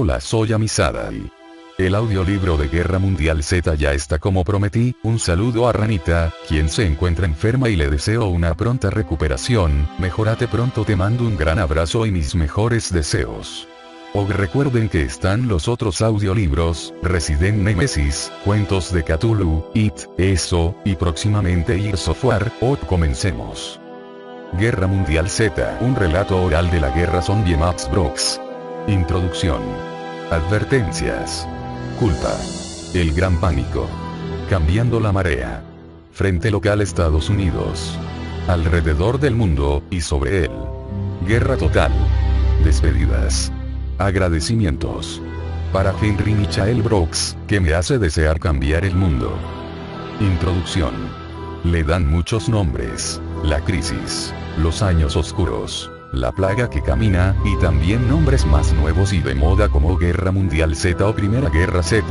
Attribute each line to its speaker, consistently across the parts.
Speaker 1: Hola, soy Amisadai. El audiolibro de Guerra Mundial Z ya está como prometí. Un saludo a Ranita, quien se encuentra enferma y le deseo una pronta recuperación. Mejórate pronto, te mando un gran abrazo y mis mejores deseos. Recuerden que están los otros audiolibros, Resident Nemesis, Cuentos de Cthulhu, It, Eso, y próximamente Gears of War. Comencemos. Guerra Mundial Z, un relato oral de la guerra zombie Max Brooks. Introducción. Advertencias. Culpa. El gran pánico. Cambiando la marea. Frente local Estados Unidos. Alrededor del mundo, y sobre él. Guerra total. Despedidas. Agradecimientos. Para Henry Michael Brooks, que me hace desear cambiar el mundo. Introducción. Le dan muchos nombres. La crisis. Los años oscuros. La plaga que camina, y también nombres más nuevos y de moda como Guerra Mundial Z o Primera Guerra Z.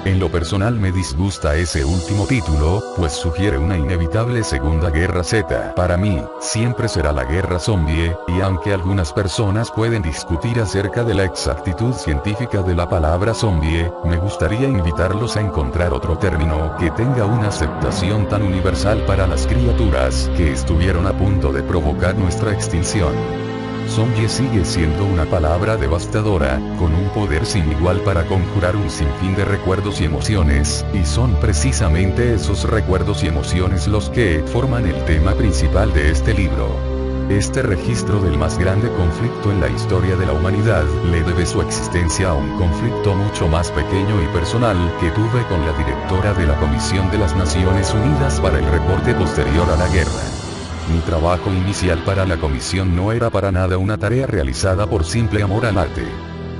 Speaker 1: En lo personal me disgusta ese último título, pues sugiere una inevitable Segunda Guerra Z. Para mí, siempre será la guerra zombie, y aunque algunas personas pueden discutir acerca de la exactitud científica de la palabra zombie, me gustaría invitarlos a encontrar otro término que tenga una aceptación tan universal para las criaturas que estuvieron a punto de provocar nuestra extinción. Zombie sigue siendo una palabra devastadora, con un poder sin igual para conjurar un sinfín de recuerdos y emociones, y son precisamente esos recuerdos y emociones los que forman el tema principal de este libro. Este registro del más grande conflicto en la historia de la humanidad le debe su existencia a un conflicto mucho más pequeño y personal que tuve con la directora de la Comisión de las Naciones Unidas para el reporte posterior a la guerra. Mi trabajo inicial para la comisión no era para nada una tarea realizada por simple amor al arte.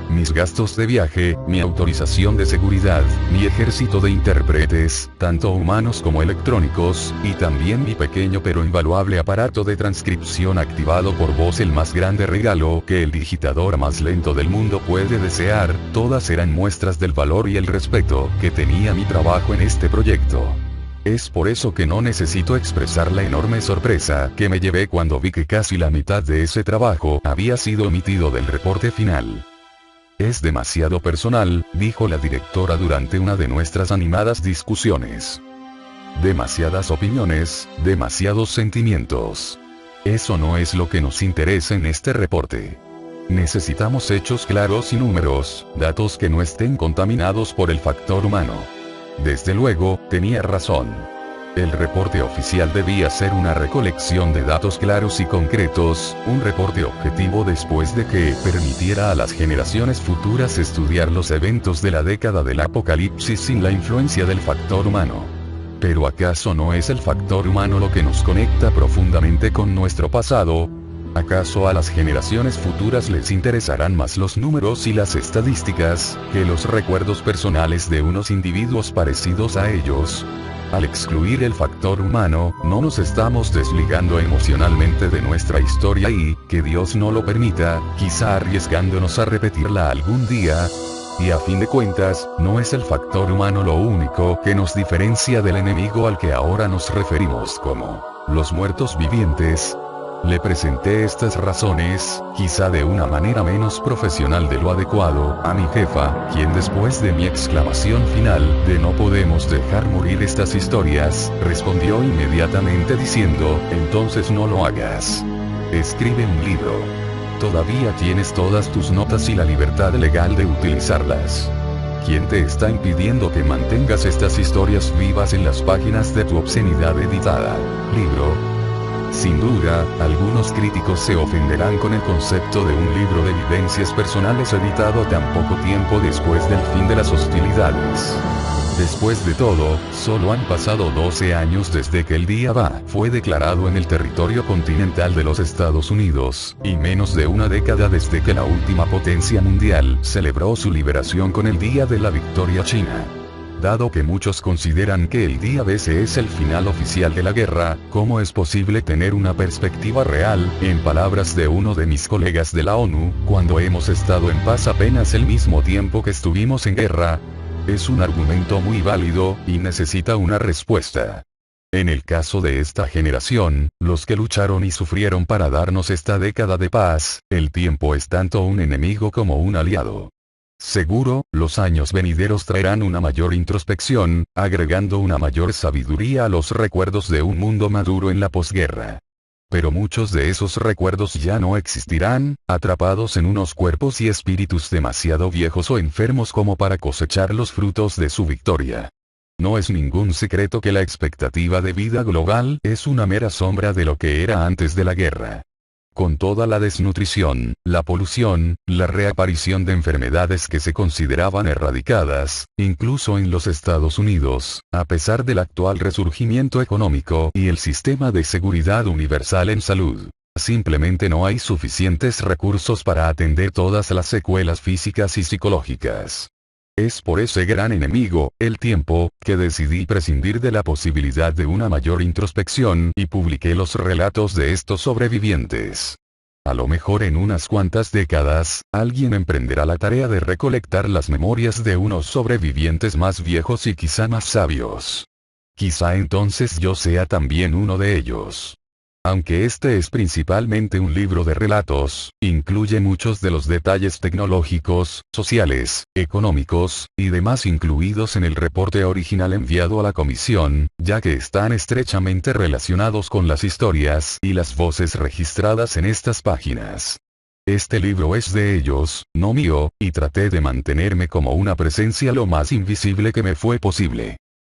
Speaker 1: Mis gastos de viaje, mi autorización de seguridad, mi ejército de intérpretes, tanto humanos como electrónicos, y también mi pequeño pero invaluable aparato de transcripción activado por voz, el más grande regalo que el digitador más lento del mundo puede desear, todas eran muestras del valor y el respeto que tenía mi trabajo en este proyecto. Es por eso que no necesito expresar la enorme sorpresa que me llevé cuando vi que casi la mitad de ese trabajo había sido omitido del reporte final. Es demasiado personal, dijo la directora durante una de nuestras animadas discusiones. Demasiadas opiniones, demasiados sentimientos. Eso no es lo que nos interesa en este reporte. Necesitamos hechos claros y números, datos que no estén contaminados por el factor humano. Desde luego, tenía razón. El reporte oficial debía ser una recolección de datos claros y concretos, un reporte objetivo después de que permitiera a las generaciones futuras estudiar los eventos de la década del apocalipsis sin la influencia del factor humano. Pero ¿acaso no es el factor humano lo que nos conecta profundamente con nuestro pasado? ¿Acaso a las generaciones futuras les interesarán más los números y las estadísticas, que los recuerdos personales de unos individuos parecidos a ellos? Al excluir el factor humano, no nos estamos desligando emocionalmente de nuestra historia y, que Dios no lo permita, quizá arriesgándonos a repetirla algún día. Y a fin de cuentas, no es el factor humano lo único que nos diferencia del enemigo al que ahora nos referimos como los muertos vivientes. Le presenté estas razones, quizá de una manera menos profesional de lo adecuado, a mi jefa, quien después de mi exclamación final, de no podemos dejar morir estas historias, respondió inmediatamente diciendo, entonces no lo hagas. Escribe un libro. Todavía tienes todas tus notas y la libertad legal de utilizarlas. ¿Quién te está impidiendo que mantengas estas historias vivas en las páginas de tu obscenidad editada libro? Sin duda, algunos críticos se ofenderán con el concepto de un libro de vivencias personales editado tan poco tiempo después del fin de las hostilidades. Después de todo, solo han pasado 12 años desde que el Día Va fue declarado en el territorio continental de los Estados Unidos, y menos de una década desde que la última potencia mundial celebró su liberación con el Día de la Victoria China. Dado que muchos consideran que el Día B es el final oficial de la guerra, ¿cómo es posible tener una perspectiva real, en palabras de uno de mis colegas de la ONU, cuando hemos estado en paz apenas el mismo tiempo que estuvimos en guerra? Es un argumento muy válido, y necesita una respuesta. En el caso de esta generación, los que lucharon y sufrieron para darnos esta década de paz, el tiempo es tanto un enemigo como un aliado. Seguro, los años venideros traerán una mayor introspección, agregando una mayor sabiduría a los recuerdos de un mundo maduro en la posguerra. Pero muchos de esos recuerdos ya no existirán, atrapados en unos cuerpos y espíritus demasiado viejos o enfermos como para cosechar los frutos de su victoria. No es ningún secreto que la expectativa de vida global es una mera sombra de lo que era antes de la guerra. Con toda la desnutrición, la polución, la reaparición de enfermedades que se consideraban erradicadas, incluso en los Estados Unidos, a pesar del actual resurgimiento económico y el sistema de seguridad universal en salud. Simplemente no hay suficientes recursos para atender todas las secuelas físicas y psicológicas. Es por ese gran enemigo, el tiempo, que decidí prescindir de la posibilidad de una mayor introspección y publiqué los relatos de estos sobrevivientes. A lo mejor en unas cuantas décadas, alguien emprenderá la tarea de recolectar las memorias de unos sobrevivientes más viejos y quizá más sabios. Quizá entonces yo sea también uno de ellos. Aunque este es principalmente un libro de relatos, incluye muchos de los detalles tecnológicos, sociales, económicos, y demás incluidos en el reporte original enviado a la comisión, ya que están estrechamente relacionados con las historias y las voces registradas en estas páginas. Este libro es de ellos, no mío, y traté de mantenerme como una presencia lo más invisible que me fue posible.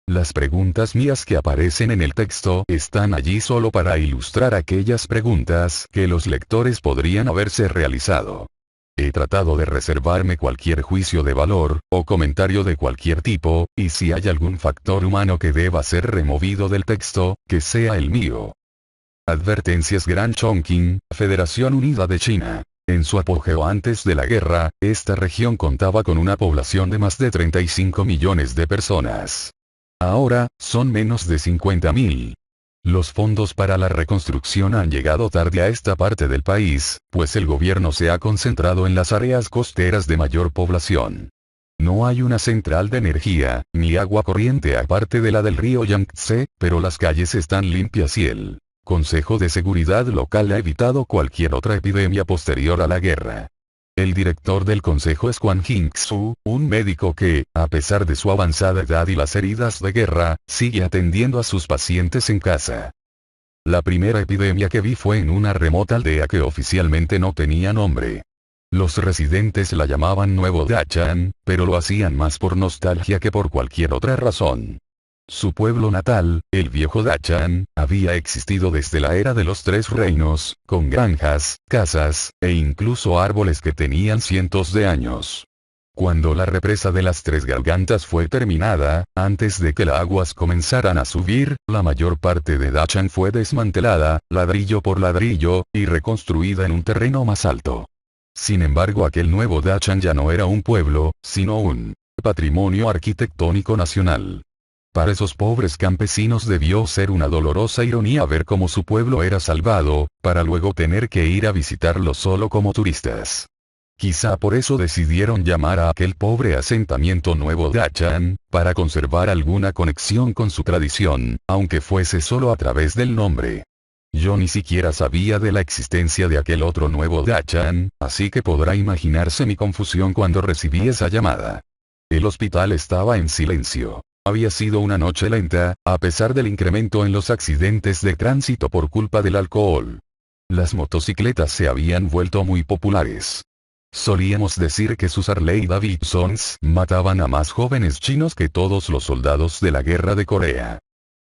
Speaker 1: Las preguntas mías que aparecen en el texto están allí solo para ilustrar aquellas preguntas que los lectores podrían haberse realizado. He tratado de reservarme cualquier juicio de valor, o comentario de cualquier tipo, y si hay algún factor humano que deba ser removido del texto, que sea el mío. Advertencias. Gran Chongqing, Federación Unida de China. En su apogeo antes de la guerra, esta región contaba con una población de más de 35 millones de personas. Ahora, son menos de 50.000. Los fondos para la reconstrucción han llegado tarde a esta parte del país, pues el gobierno se ha concentrado en las áreas costeras de mayor población. No hay una central de energía, ni agua corriente aparte de la del río Yangtze, pero las calles están limpias y el Consejo de Seguridad Local ha evitado cualquier otra epidemia posterior a la guerra. El director del consejo es Quan Jingsu, un médico que, a pesar de su avanzada edad y las heridas de guerra, sigue atendiendo a sus pacientes en casa. La primera epidemia que vi fue en una remota aldea que oficialmente no tenía nombre. Los residentes la llamaban Nuevo Dachan, pero lo hacían más por nostalgia que por cualquier otra razón. Su pueblo natal, el viejo Dachan, había existido desde la era de los Tres Reinos, con granjas, casas, e incluso árboles que tenían cientos de años. Cuando la represa de las Tres Gargantas fue terminada, antes de que las aguas comenzaran a subir, la mayor parte de Dachan fue desmantelada, ladrillo por ladrillo, y reconstruida en un terreno más alto. Sin embargo, aquel nuevo Dachan ya no era un pueblo, sino un patrimonio arquitectónico nacional. Para esos pobres campesinos debió ser una dolorosa ironía ver cómo su pueblo era salvado, para luego tener que ir a visitarlo solo como turistas. Quizá por eso decidieron llamar a aquel pobre asentamiento Nuevo Dachan, para conservar alguna conexión con su tradición, aunque fuese solo a través del nombre. Yo ni siquiera sabía de la existencia de aquel otro Nuevo Dachan, así que podrá imaginarse mi confusión cuando recibí esa llamada. El hospital estaba en silencio. Había sido una noche lenta, a pesar del incremento en los accidentes de tránsito por culpa del alcohol. Las motocicletas se habían vuelto muy populares. Solíamos decir que sus Harley Davidsons mataban a más jóvenes chinos que todos los soldados de la guerra de Corea.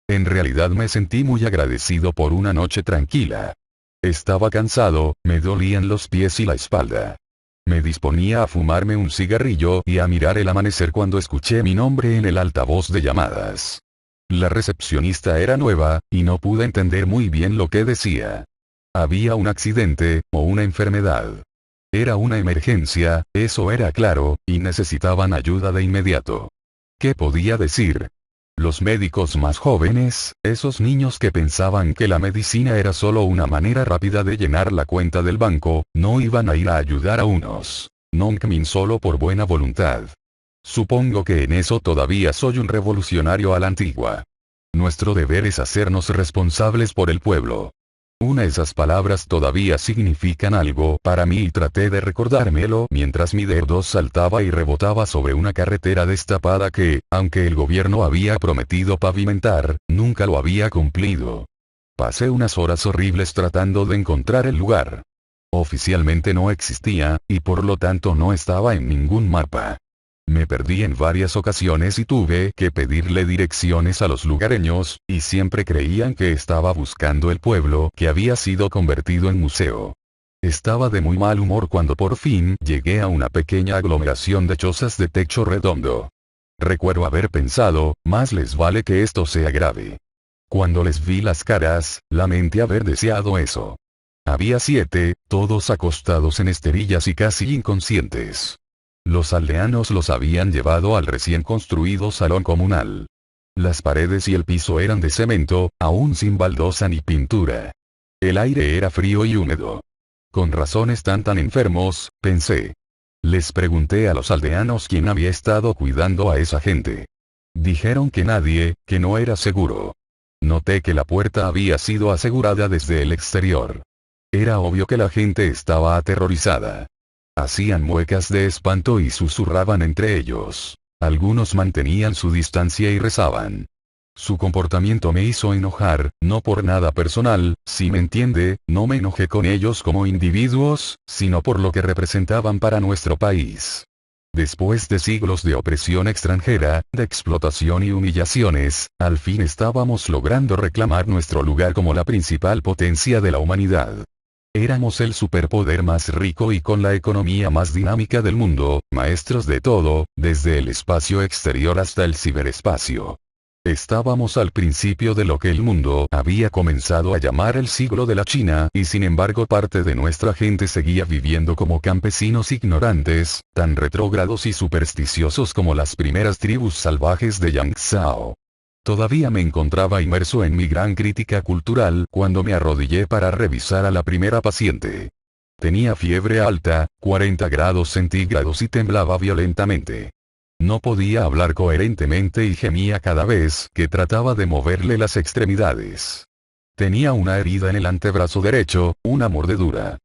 Speaker 1: En realidad me sentí muy agradecido por una noche tranquila. Estaba cansado, me dolían los pies y la espalda. Me disponía a fumarme un cigarrillo y a mirar el amanecer cuando escuché mi nombre en el altavoz de llamadas. La recepcionista era nueva, y no pude entender muy bien lo que decía. Había un accidente, o una enfermedad. Era una emergencia, eso era claro, y necesitaban ayuda de inmediato. ¿Qué podía decir? Los médicos más jóvenes, esos niños que pensaban que la medicina era solo una manera rápida de llenar la cuenta del banco, no iban a ir a ayudar a unos Nongmin solo por buena voluntad. Supongo que en eso todavía soy un revolucionario a la antigua. Nuestro deber es hacernos responsables por el pueblo. Esas palabras todavía significan algo para mí y traté de recordármelo mientras mi dedo saltaba y rebotaba sobre una carretera destapada que, aunque el gobierno había prometido pavimentar, nunca lo había cumplido. Pasé unas horas horribles tratando de encontrar el lugar. Oficialmente no existía, y por lo tanto no estaba en ningún mapa. Me perdí en varias ocasiones y tuve que pedirle direcciones a los lugareños, y siempre creían que estaba buscando el pueblo que había sido convertido en museo. Estaba de muy mal humor cuando por fin llegué a una pequeña aglomeración de chozas de techo redondo. Recuerdo haber pensado, más les vale que esto sea grave. Cuando les vi las caras, lamenté haber deseado eso. Había 7, todos acostados en esterillas y casi inconscientes. Los aldeanos los habían llevado al recién construido salón comunal. Las paredes y el piso eran de cemento, aún sin baldosa ni pintura. El aire era frío y húmedo. Con razón están tan enfermos, pensé. Les pregunté a los aldeanos quién había estado cuidando a esa gente. Dijeron que nadie, que no era seguro. Noté que la puerta había sido asegurada desde el exterior. Era obvio que la gente estaba aterrorizada. Hacían muecas de espanto y susurraban entre ellos. Algunos mantenían su distancia y rezaban. Su comportamiento me hizo enojar, no por nada personal, si me entiende, no me enojé con ellos como individuos, sino por lo que representaban para nuestro país. Después de siglos de opresión extranjera, de explotación y humillaciones, al fin estábamos logrando reclamar nuestro lugar como la principal potencia de la humanidad. Éramos el superpoder más rico y con la economía más dinámica del mundo, maestros de todo, desde el espacio exterior hasta el ciberespacio. Estábamos al principio de lo que el mundo había comenzado a llamar el siglo de la China, y sin embargo parte de nuestra gente seguía viviendo como campesinos ignorantes, tan retrógrados y supersticiosos como las primeras tribus salvajes de Yangzhou. Todavía me encontraba inmerso en mi gran crítica cultural cuando me arrodillé para revisar a la primera paciente. Tenía fiebre alta, 40 grados centígrados y temblaba violentamente. No podía hablar coherentemente y gemía cada vez que trataba de moverle las extremidades. Tenía una herida en el antebrazo derecho, una mordedura.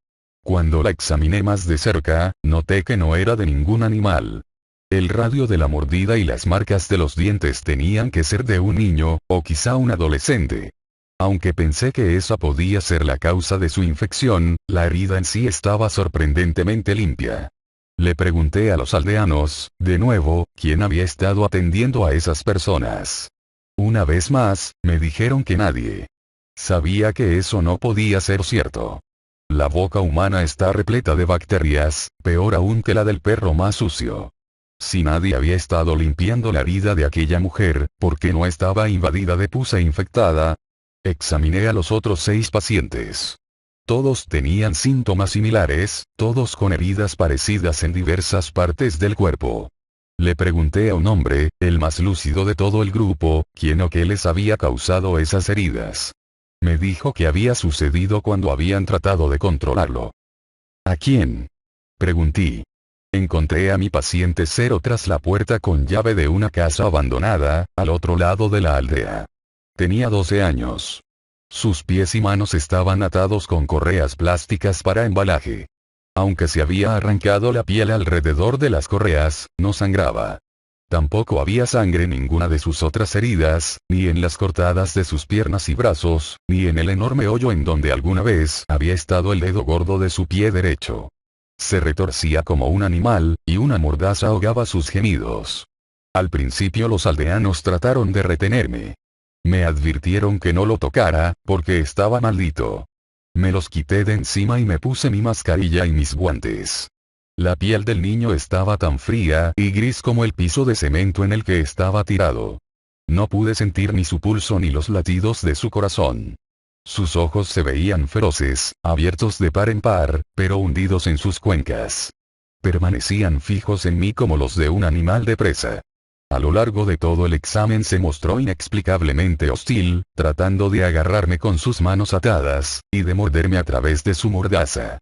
Speaker 1: Cuando la examiné más de cerca, noté que no era de ningún animal. El radio de la mordida y las marcas de los dientes tenían que ser de un niño, o quizá un adolescente. Aunque pensé que esa podía ser la causa de su infección, la herida en sí estaba sorprendentemente limpia. Le pregunté a los aldeanos, de nuevo, quién había estado atendiendo a esas personas. Una vez más, me dijeron que nadie. Sabía que eso no podía ser cierto. La boca humana está repleta de bacterias, peor aún que la del perro más sucio. Si nadie había estado limpiando la herida de aquella mujer, ¿por qué no estaba invadida de pus e infectada? Examiné a los otros 6 pacientes. Todos tenían síntomas similares, todos con heridas parecidas en diversas partes del cuerpo. Le pregunté a un hombre, el más lúcido de todo el grupo, quién o qué les había causado esas heridas. Me dijo que había sucedido cuando habían tratado de controlarlo. ¿A quién? Pregunté. Encontré a mi paciente 0 tras la puerta con llave de una casa abandonada, al otro lado de la aldea. Tenía 12 años. Sus pies y manos estaban atados con correas plásticas para embalaje. Aunque se había arrancado la piel alrededor de las correas, no sangraba. Tampoco había sangre en ninguna de sus otras heridas, ni en las cortadas de sus piernas y brazos, ni en el enorme hoyo en donde alguna vez había estado el dedo gordo de su pie derecho. Se retorcía como un animal, y una mordaza ahogaba sus gemidos. Al principio los aldeanos trataron de retenerme. Me advirtieron que no lo tocara, porque estaba maldito. Me los quité de encima y me puse mi mascarilla y mis guantes. La piel del niño estaba tan fría y gris como el piso de cemento en el que estaba tirado. No pude sentir ni su pulso ni los latidos de su corazón. Sus ojos se veían feroces, abiertos de par en par, pero hundidos en sus cuencas. Permanecían fijos en mí como los de un animal de presa. A lo largo de todo el examen se mostró inexplicablemente hostil, tratando de agarrarme con sus manos atadas, y de morderme a través de su mordaza.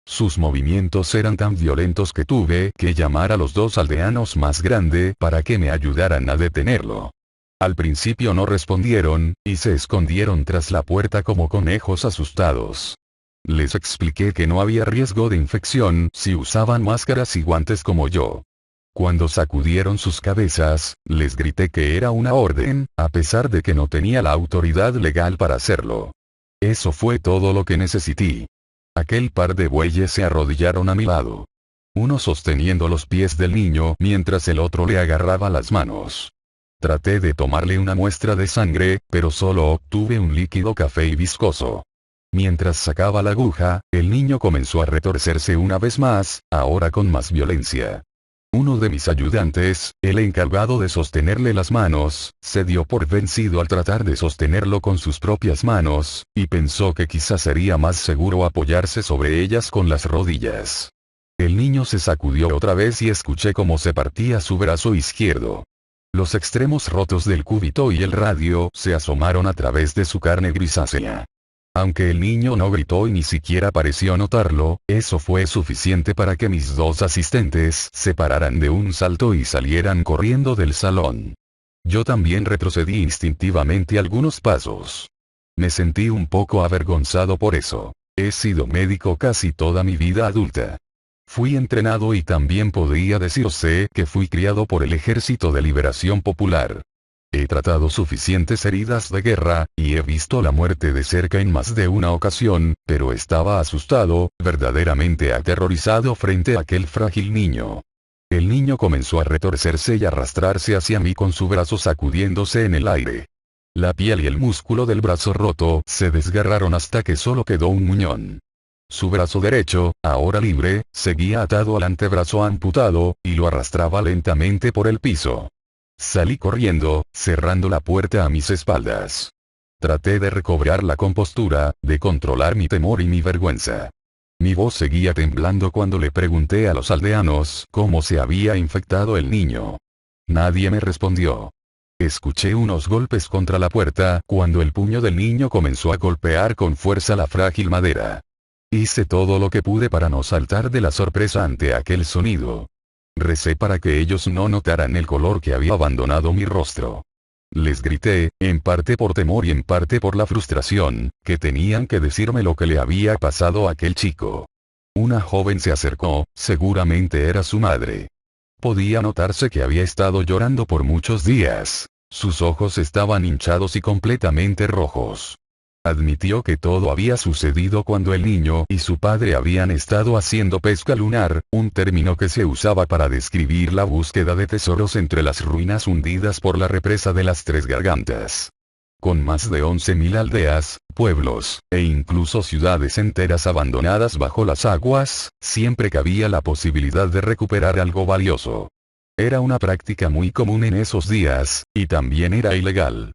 Speaker 1: Sus movimientos eran tan violentos que tuve que llamar a los 2 aldeanos más grande para que me ayudaran a detenerlo. Al principio no respondieron, y se escondieron tras la puerta como conejos asustados. Les expliqué que no había riesgo de infección si usaban máscaras y guantes como yo. Cuando sacudieron sus cabezas, les grité que era una orden, a pesar de que no tenía la autoridad legal para hacerlo. Eso fue todo lo que necesité. Aquel par de bueyes se arrodillaron a mi lado. Uno sosteniendo los pies del niño mientras el otro le agarraba las manos. Traté de tomarle una muestra de sangre, pero solo obtuve un líquido café y viscoso. Mientras sacaba la aguja, el niño comenzó a retorcerse una vez más, ahora con más violencia. Uno de mis ayudantes, el encargado de sostenerle las manos, se dio por vencido al tratar de sostenerlo con sus propias manos, y pensó que quizás sería más seguro apoyarse sobre ellas con las rodillas. El niño se sacudió otra vez y escuché cómo se partía su brazo izquierdo. Los extremos rotos del cúbito y el radio se asomaron a través de su carne grisácea. Aunque el niño no gritó y ni siquiera pareció notarlo, eso fue suficiente para que mis dos asistentes se pararan de un salto y salieran corriendo del salón. Yo también retrocedí instintivamente algunos pasos. Me sentí un poco avergonzado por eso. He sido médico casi toda mi vida adulta. Fui entrenado y también podría decirse que fui criado por el Ejército de Liberación Popular. He tratado suficientes heridas de guerra, y he visto la muerte de cerca en más de una ocasión, pero estaba asustado, verdaderamente aterrorizado frente a aquel frágil niño. El niño comenzó a retorcerse y arrastrarse hacia mí con su brazo sacudiéndose en el aire. La piel y el músculo del brazo roto se desgarraron hasta que solo quedó un muñón. Su brazo derecho, ahora libre, seguía atado al antebrazo amputado, y lo arrastraba lentamente por el piso. Salí corriendo, cerrando la puerta a mis espaldas. Traté de recobrar la compostura, de controlar mi temor y mi vergüenza. Mi voz seguía temblando cuando le pregunté a los aldeanos cómo se había infectado el niño. Nadie me respondió. Escuché unos golpes contra la puerta cuando el puño del niño comenzó a golpear con fuerza la frágil madera. Hice todo lo que pude para no saltar de la sorpresa ante aquel sonido. Recé para que ellos no notaran el color que había abandonado mi rostro. Les grité, en parte por temor y en parte por la frustración, que tenían que decirme lo que le había pasado a aquel chico. Una joven se acercó, seguramente era su madre. Podía notarse que había estado llorando por muchos días. Sus ojos estaban hinchados y completamente rojos. Admitió que todo había sucedido cuando el niño y su padre habían estado haciendo pesca lunar, un término que se usaba para describir la búsqueda de tesoros entre las ruinas hundidas por la represa de las Tres Gargantas. Con más de 11.000 aldeas, pueblos, e incluso ciudades enteras abandonadas bajo las aguas, siempre cabía la posibilidad de recuperar algo valioso. Era una práctica muy común en esos días, y también era ilegal.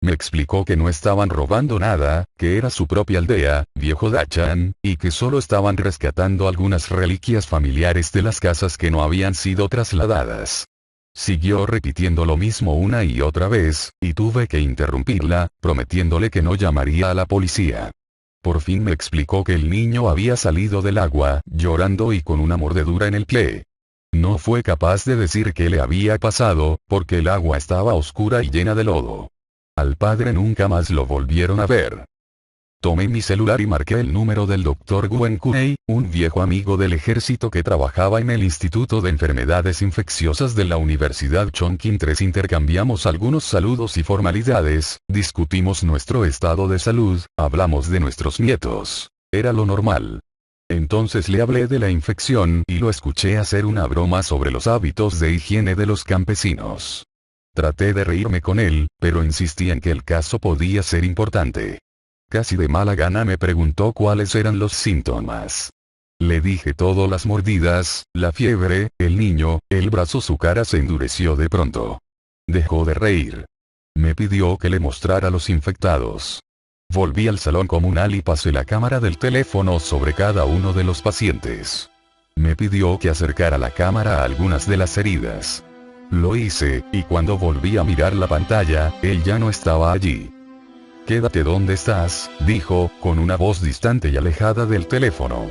Speaker 1: Me explicó que no estaban robando nada, que era su propia aldea, Viejo Dachan, y que solo estaban rescatando algunas reliquias familiares de las casas que no habían sido trasladadas. Siguió repitiendo lo mismo una y otra vez, y tuve que interrumpirla, prometiéndole que no llamaría a la policía. Por fin me explicó que el niño había salido del agua, llorando y con una mordedura en el pie. No fue capaz de decir qué le había pasado, porque el agua estaba oscura y llena de lodo. Al padre nunca más lo volvieron a ver. Tomé mi celular y marqué el número del Dr. Gwen Kunei, un viejo amigo del ejército que trabajaba en el Instituto de Enfermedades Infecciosas de la Universidad Chongqing. Intercambiamos algunos saludos y formalidades, discutimos nuestro estado de salud, hablamos de nuestros nietos. Era lo normal. Entonces le hablé de la infección y lo escuché hacer una broma sobre los hábitos de higiene de los campesinos. Traté de reírme con él, pero insistí en que el caso podía ser importante. Casi de mala gana me preguntó cuáles eran los síntomas. Le dije todo: las mordidas, la fiebre, el niño, el brazo. Su cara se endureció de pronto. Dejó de reír. Me pidió que le mostrara los infectados. Volví al salón comunal y pasé la cámara del teléfono sobre cada uno de los pacientes. Me pidió que acercara la cámara a algunas de las heridas. Lo hice, y cuando volví a mirar la pantalla, él ya no estaba allí. «Quédate donde estás», dijo, con una voz distante y alejada del teléfono.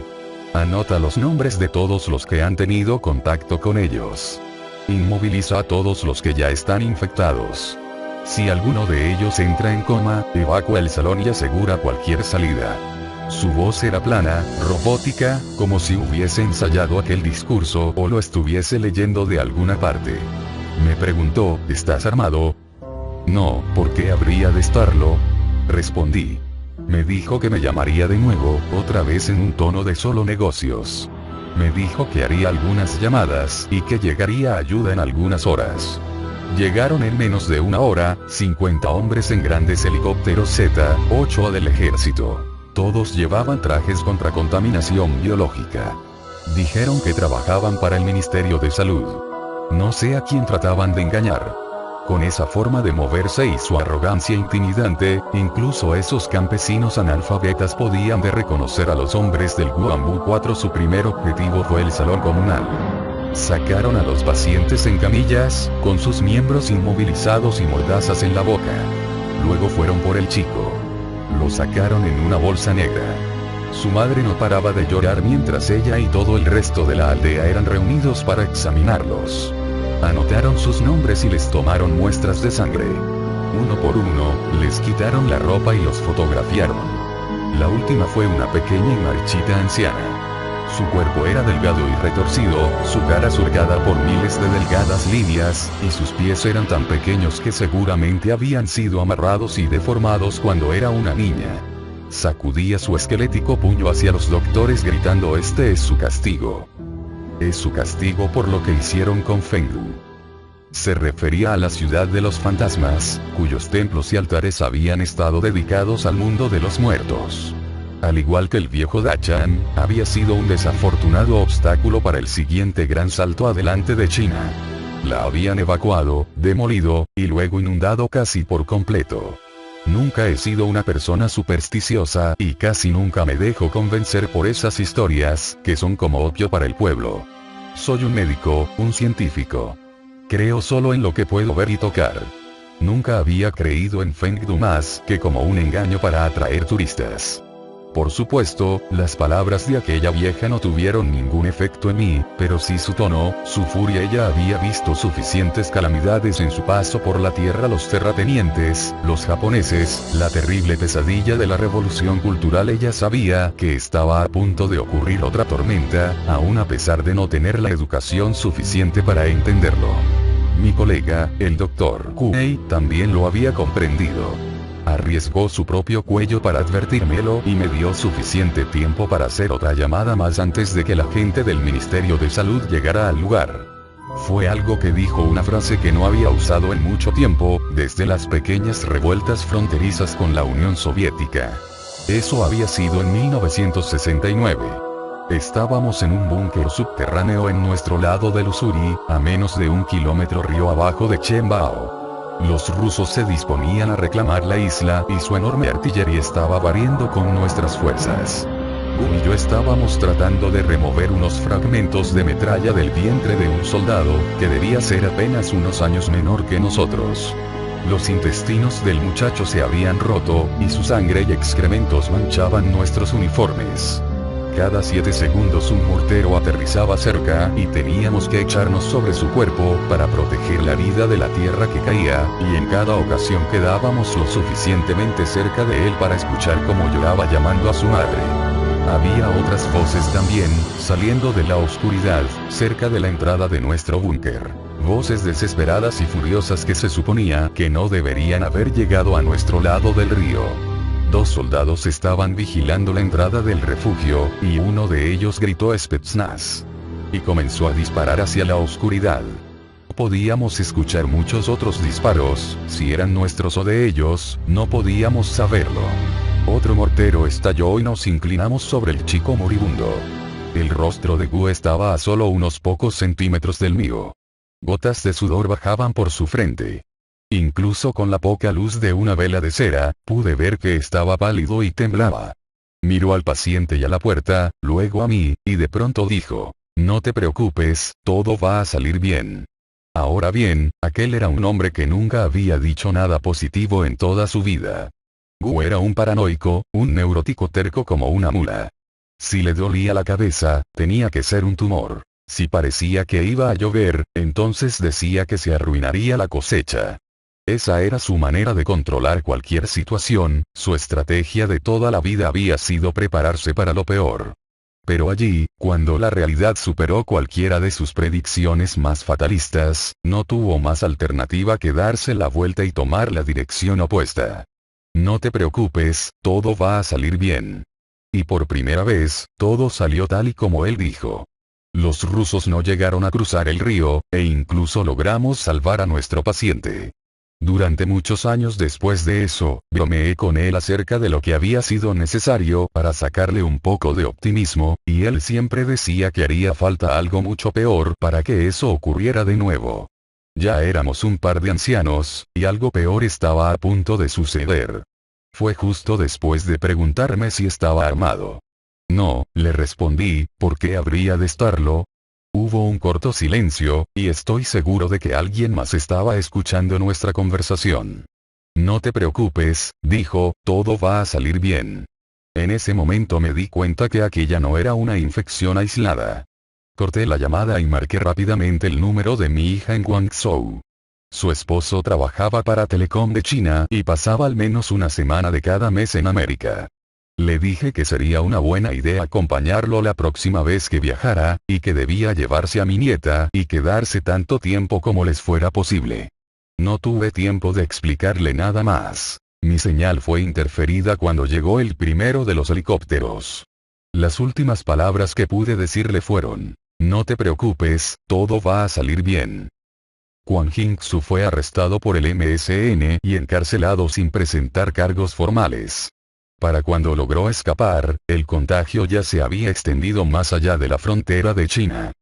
Speaker 1: «Anota los nombres de todos los que han tenido contacto con ellos. Inmoviliza a todos los que ya están infectados. Si alguno de ellos entra en coma, evacúa el salón y asegura cualquier salida. Su voz era plana, robótica, como si hubiese ensayado aquel discurso o lo estuviese leyendo de alguna parte. Me preguntó, ¿estás armado? No, ¿por qué habría de estarlo? Respondí. Me dijo que me llamaría de nuevo, otra vez en un tono de solo negocios. Me dijo que haría algunas llamadas y que llegaría ayuda en algunas horas. Llegaron en menos de una hora, 50 hombres en grandes helicópteros Z-8 del ejército. Todos llevaban trajes contra contaminación biológica. Dijeron que trabajaban para el Ministerio de Salud. No sé a quién trataban de engañar. Con esa forma de moverse y su arrogancia intimidante, incluso esos campesinos analfabetas podían de reconocer a los hombres del Guambu 4. Su primer objetivo fue el salón comunal. Sacaron a los pacientes en camillas, con sus miembros inmovilizados y mordazas en la boca. Luego fueron por el chico. Lo sacaron en una bolsa negra. Su madre no paraba de llorar mientras ella y todo el resto de la aldea eran reunidos para examinarlos. Anotaron sus nombres y les tomaron muestras de sangre. Uno por uno, les quitaron la ropa y los fotografiaron. La última fue una pequeña y marchita anciana. Su cuerpo era delgado y retorcido, su cara surcada por miles de delgadas líneas, y sus pies eran tan pequeños que seguramente habían sido amarrados y deformados cuando era una niña. Sacudía su esquelético puño hacia los doctores gritando: este es su castigo. Es su castigo por lo que hicieron con Fengdu. Se refería a la ciudad de los fantasmas, cuyos templos y altares habían estado dedicados al mundo de los muertos. Al igual que el viejo Dachan, había sido un desafortunado obstáculo para el siguiente gran salto adelante de China. La habían evacuado, demolido, y luego inundado casi por completo. Nunca he sido una persona supersticiosa, y casi nunca me dejo convencer por esas historias, que son como opio para el pueblo. Soy un médico, un científico. Creo solo en lo que puedo ver y tocar. Nunca había creído en Fengdu más que como un engaño para atraer turistas. Por supuesto, las palabras de aquella vieja no tuvieron ningún efecto en mí, pero sí su tono, su furia. Ella había visto suficientes calamidades en su paso por la tierra: los terratenientes, los japoneses, la terrible pesadilla de la revolución cultural. Ella sabía que estaba a punto de ocurrir otra tormenta, aun a pesar de no tener la educación suficiente para entenderlo. Mi colega, el Dr. Kuei, también lo había comprendido. Arriesgó su propio cuello para advertírmelo y me dio suficiente tiempo para hacer otra llamada más antes de que la gente del Ministerio de Salud llegara al lugar. Fue algo que dijo, una frase que no había usado en mucho tiempo, desde las pequeñas revueltas fronterizas con la Unión Soviética. Eso había sido en 1969. Estábamos en un búnker subterráneo en nuestro lado del Ussuri, a menos de 1 kilómetro río abajo de Chenbao. Los rusos se disponían a reclamar la isla y su enorme artillería estaba barriendo con nuestras fuerzas. Gu y yo estábamos tratando de remover unos fragmentos de metralla del vientre de un soldado, que debía ser apenas unos años menor que nosotros. Los intestinos del muchacho se habían roto, y su sangre y excrementos manchaban nuestros uniformes. Cada 7 segundos un mortero aterrizaba cerca, y teníamos que echarnos sobre su cuerpo, para proteger la vida de la tierra que caía, y en cada ocasión quedábamos lo suficientemente cerca de él para escuchar cómo lloraba llamando a su madre. Había otras voces también, saliendo de la oscuridad, cerca de la entrada de nuestro búnker. Voces desesperadas y furiosas que se suponía que no deberían haber llegado a nuestro lado del río. 2 soldados estaban vigilando la entrada del refugio, y uno de ellos gritó Spetsnaz. Y comenzó a disparar hacia la oscuridad. Podíamos escuchar muchos otros disparos, si eran nuestros o de ellos, no podíamos saberlo. Otro mortero estalló y nos inclinamos sobre el chico moribundo. El rostro de Gu estaba a solo unos pocos centímetros del mío. Gotas de sudor bajaban por su frente. Incluso con la poca luz de una vela de cera, pude ver que estaba pálido y temblaba. Miró al paciente y a la puerta, luego a mí, y de pronto dijo: no te preocupes, todo va a salir bien. Ahora bien, aquel era un hombre que nunca había dicho nada positivo en toda su vida. Gu era un paranoico, un neurótico terco como una mula. Si le dolía la cabeza, tenía que ser un tumor. Si parecía que iba a llover, entonces decía que se arruinaría la cosecha. Esa era su manera de controlar cualquier situación, su estrategia de toda la vida había sido prepararse para lo peor. Pero allí, cuando la realidad superó cualquiera de sus predicciones más fatalistas, no tuvo más alternativa que darse la vuelta y tomar la dirección opuesta. No te preocupes, todo va a salir bien. Y por primera vez, todo salió tal y como él dijo. Los rusos no llegaron a cruzar el río, e incluso logramos salvar a nuestro paciente. Durante muchos años después de eso, bromeé con él acerca de lo que había sido necesario para sacarle un poco de optimismo, y él siempre decía que haría falta algo mucho peor para que eso ocurriera de nuevo. Ya éramos un par de ancianos, y algo peor estaba a punto de suceder. Fue justo después de preguntarme si estaba armado. No, le respondí, ¿por qué habría de estarlo? Hubo un corto silencio, y estoy seguro de que alguien más estaba escuchando nuestra conversación. No te preocupes, dijo, todo va a salir bien. En ese momento me di cuenta que aquella no era una infección aislada. Corté la llamada y marqué rápidamente el número de mi hija en Guangzhou. Su esposo trabajaba para Telecom de China y pasaba al menos una semana de cada mes en América. Le dije que sería una buena idea acompañarlo la próxima vez que viajara, y que debía llevarse a mi nieta y quedarse tanto tiempo como les fuera posible. No tuve tiempo de explicarle nada más. Mi señal fue interferida cuando llegó el primero de los helicópteros. Las últimas palabras que pude decirle fueron: no te preocupes, todo va a salir bien. Kwang Jing-su fue arrestado por el MSN y encarcelado sin presentar cargos formales. Para cuando logró escapar, el contagio ya se había extendido más allá de la frontera de China.